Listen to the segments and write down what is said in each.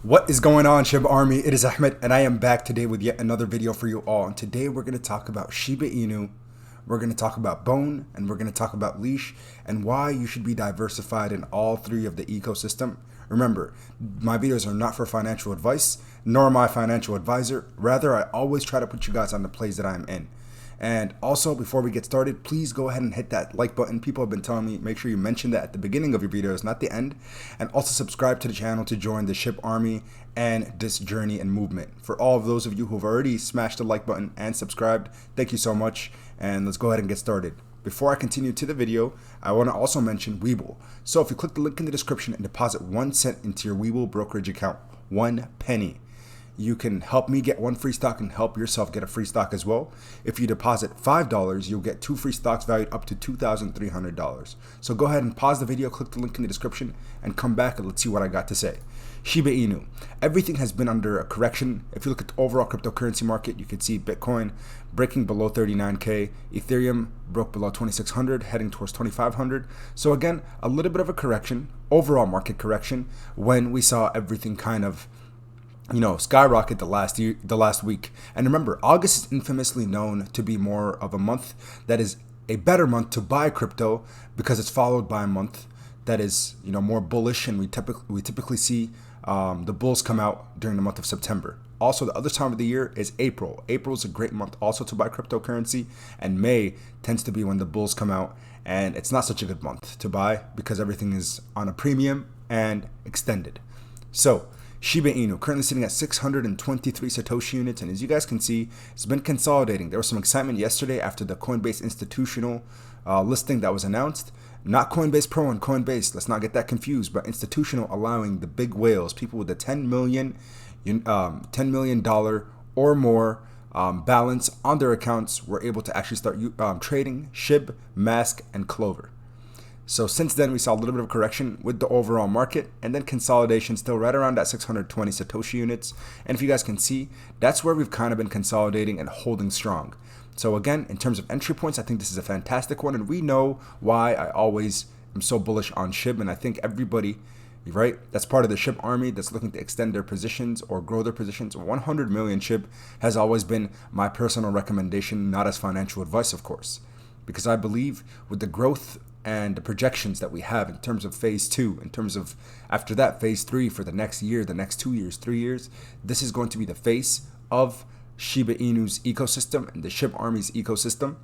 What is going on, SHIB Army? It is Ahmed, and I am back today with yet another video for you all. And today we're going to talk about Shiba Inu, we're going to talk about Bone, and we're going to talk about Leash, and why you should be diversified in all three of the ecosystem. Remember, my videos are not for financial advice, nor am I a financial advisor. Rather, I always try to put you guys on the plays that I'm in. And also, before we get started, please go ahead and hit that like button. People have been telling me, make sure you mention that at the beginning of your videos, not the end. And also subscribe to the channel to join the SHIB Army and this journey and movement. For all of those of you who have already smashed the like button and subscribed, thank you so much. And let's go ahead and get started. Before I continue to the video, I want to also mention Webull. So if you click the link in the description and deposit 1 cent into your Webull brokerage account, 1 penny, you can help me get 1 free stock and help yourself get a free stock as well. If you deposit $5, you'll get 2 free stocks valued up to $2,300. So go ahead and pause the video, click the link in the description, and come back and let's see what I got to say. Shiba Inu. Everything has been under a correction. If you look at the overall cryptocurrency market, you can see Bitcoin breaking below 39K, Ethereum broke below 2,600, heading towards 2,500. So again, a little bit of a correction, overall market correction, when we saw everything kind of skyrocket the last week. And remember, August is infamously known to be more of a month that is a better month to buy crypto, because it's followed by a month that is more bullish, and we typically see the bulls come out during the month of September. Also, the other time of the year is April. April is a great month also to buy cryptocurrency, and May tends to be when the bulls come out, and it's not such a good month to buy because everything is on a premium and extended. So Shiba Inu currently sitting at 623 Satoshi units, and as you guys can see, it's been consolidating. There was some excitement yesterday after the Coinbase institutional listing that was announced. Not Coinbase Pro and Coinbase, let's not get that confused, but institutional, allowing the big whales, people with the $10 million or more balance on their accounts, were able to actually start trading SHIB, Mask, and Clover. So since then, we saw a little bit of correction with the overall market, and then consolidation still right around that 620 Satoshi units. And if you guys can see, that's where we've kind of been consolidating and holding strong. So again, in terms of entry points, I think this is a fantastic one, and we know why I always am so bullish on SHIB, and I think everybody, right, that's part of the SHIB army that's looking to extend their positions or grow their positions. 100 million SHIB has always been my personal recommendation, not as financial advice, of course, because I believe with the growth and the projections that we have in terms of phase 2, in terms of after that phase 3 for the next year, the next 2 years, 3 years, this is going to be the face of Shiba Inu's ecosystem and the SHIB army's ecosystem,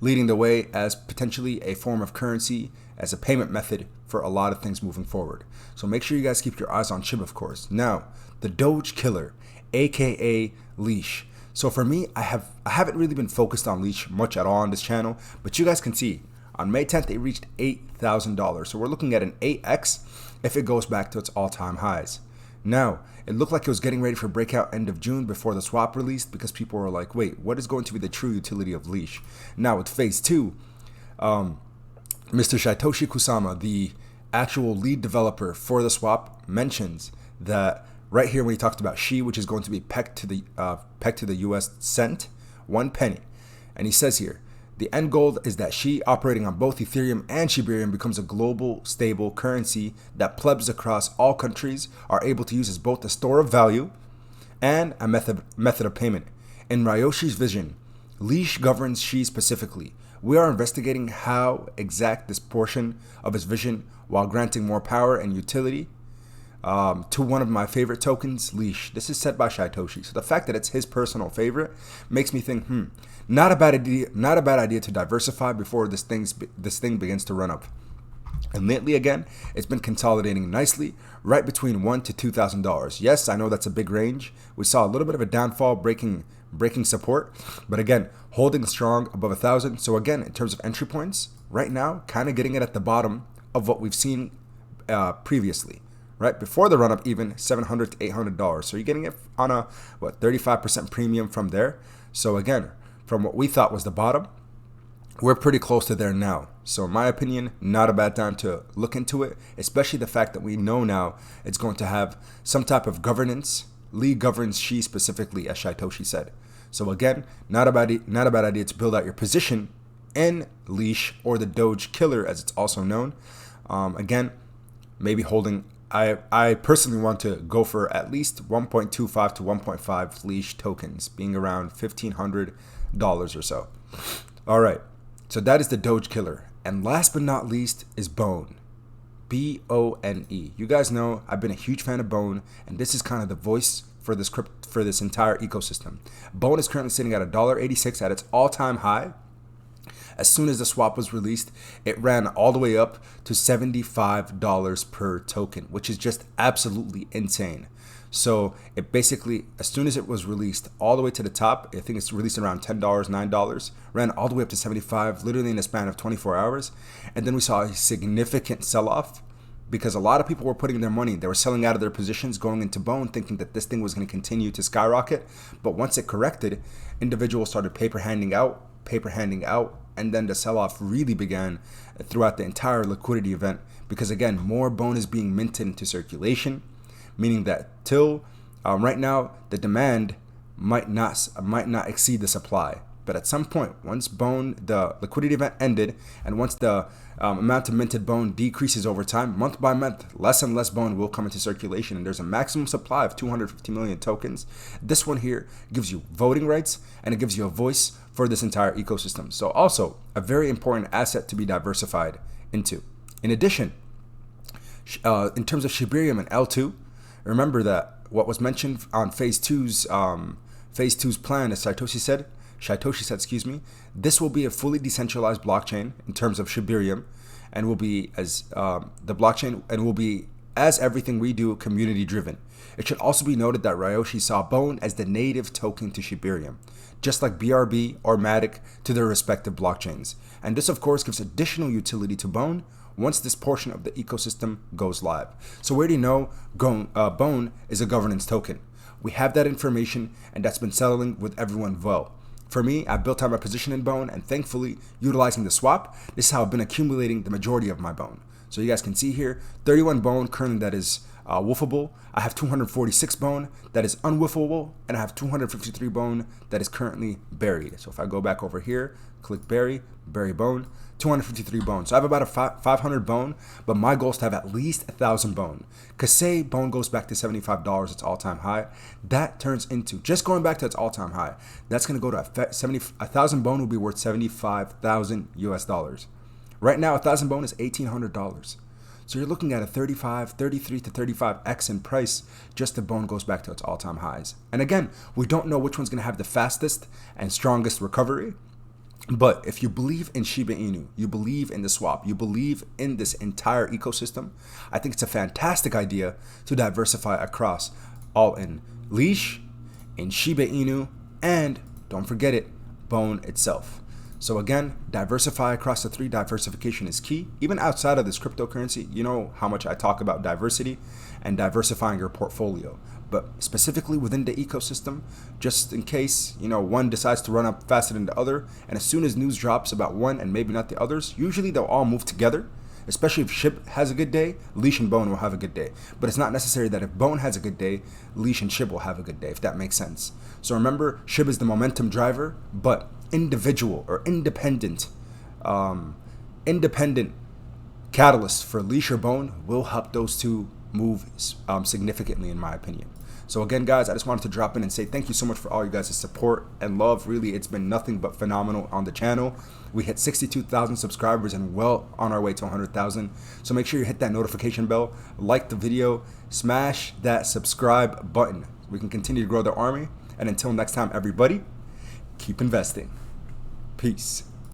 leading the way as potentially a form of currency, as a payment method for a lot of things moving forward. So make sure you guys keep your eyes on SHIB, of course. Now, the Doge killer, aka Leash. So for me, I haven't really been focused on Leash much at all on this channel, but you guys can see on May 10th, it reached $8,000. So we're looking at an 8x if it goes back to its all-time highs. Now, it looked like it was getting ready for breakout end of June before the swap released, because people were like, wait, what is going to be the true utility of Leash? Now with phase 2, Mr. Satoshi Kusama, the actual lead developer for the swap, mentions that right here when he talked about SHI, which is going to be pegged to the US cent, 1 penny. And he says here, the end goal is that SHI, operating on both Ethereum and Shibarium, becomes a global stable currency that plebs across all countries are able to use as both a store of value and a method of payment. In Ryoshi's vision, Leash governs SHI specifically. We are investigating how exact this portion of his vision, while granting more power and utility to one of my favorite tokens, Leash. This is said by Satoshi. So the fact that it's his personal favorite makes me think, not a bad idea to diversify before this thing begins to run up. And lately, again, it's been consolidating nicely, right between $1,000 to $2,000. Yes, I know that's a big range. We saw a little bit of a downfall, breaking support, but again, holding strong above 1,000. So again, in terms of entry points, right now, kind of getting it at the bottom of what we've seen previously. Right before the run up, even $700 to $800. So you're getting it on a 35% premium from there. So again, from what we thought was the bottom, we're pretty close to there now. So in my opinion, not a bad time to look into it, especially the fact that we know now it's going to have some type of governance. Lee governs SHI specifically, as Satoshi said. So again, not a bad idea to build out your position in Leash, or the Doge killer as it's also known. Again, maybe holding I personally want to go for at least 1.25 to 1.5 Leash tokens, being around $1,500 or so. All right, so that is the Doge killer. And last but not least is Bone. BONE. You guys know I've been a huge fan of Bone, and this is kind of the voice for this entire ecosystem. Bone is currently sitting at $1.86 at its all-time high. As soon as the swap was released, it ran all the way up to $75 per token, which is just absolutely insane. So it basically, as soon as it was released, all the way to the top, I think it's released around $10, $9, ran all the way up to 75, literally in a span of 24 hours. And then we saw a significant sell-off because a lot of people were putting their money, they were selling out of their positions going into Bone, thinking that this thing was going to continue to skyrocket. But once it corrected, individuals started paper handing out, and then the sell-off really began throughout the entire liquidity event because, again, more Bone is being minted into circulation, meaning that till right now the demand might not exceed the supply. But at some point, once the liquidity event ended, and once the amount of minted Bone decreases over time, month by month, less and less Bone will come into circulation, and there's a maximum supply of 250 million tokens. This one here gives you voting rights, and it gives you a voice for this entire ecosystem. So also a very important asset to be diversified into. In addition, in terms of Shibarium and L2, remember that what was mentioned on phase two's plan, as Satoshi said, this will be a fully decentralized blockchain in terms of Shibarium, and will be as everything we do community driven. It should also be noted that Ryoshi saw Bone as the native token to Shibarium, just like BRB or Matic to their respective blockchains. And this of course gives additional utility to Bone once this portion of the ecosystem goes live. So we already know Bone is a governance token. We have that information, and that's been settling with everyone well. For me, I've built out my position in Bone, and thankfully, utilizing the swap, this is how I've been accumulating the majority of my Bone. So you guys can see here, 31 Bone currently that is woofable. I have 246 Bone that is unwoofable, and I have 253 Bone that is currently buried. So if I go back over here, click bury Bone, 253 Bone. So I have about a 500 Bone, but my goal is to have at least 1,000 Bone. Because say Bone goes back to $75, its all-time high, that turns into, just going back to its all-time high, that's going to go to 1,000 Bone will be worth 75,000 US dollars. Right now, 1,000 Bone is $1,800. So you're looking at a 33 to 35x in price just if Bone goes back to its all-time highs. And again, we don't know which one's going to have the fastest and strongest recovery. But if you believe in Shiba Inu, you believe in the swap, you believe in this entire ecosystem, I think it's a fantastic idea to diversify across all in Leash, in Shiba Inu, and don't forget it, Bone itself. So again, diversify across the three. Diversification is key. Even outside of this cryptocurrency, you know how much I talk about diversity and diversifying your portfolio. But specifically within the ecosystem, just in case, one decides to run up faster than the other, and as soon as news drops about one and maybe not the others, usually they'll all move together. Especially if SHIB has a good day, Leash and Bone will have a good day. But it's not necessary that if Bone has a good day, Leash and SHIB will have a good day, if that makes sense. So remember, SHIB is the momentum driver, but individual or independent catalysts for Leash or Bone will help those two move significantly, in my opinion. So again, guys, I just wanted to drop in and say thank you so much for all you guys' support and love. Really, it's been nothing but phenomenal on the channel. We hit 62,000 subscribers and well on our way to 100,000. So make sure you hit that notification bell, like the video, smash that subscribe button. We can continue to grow the army. And until next time, everybody, keep investing. Peace.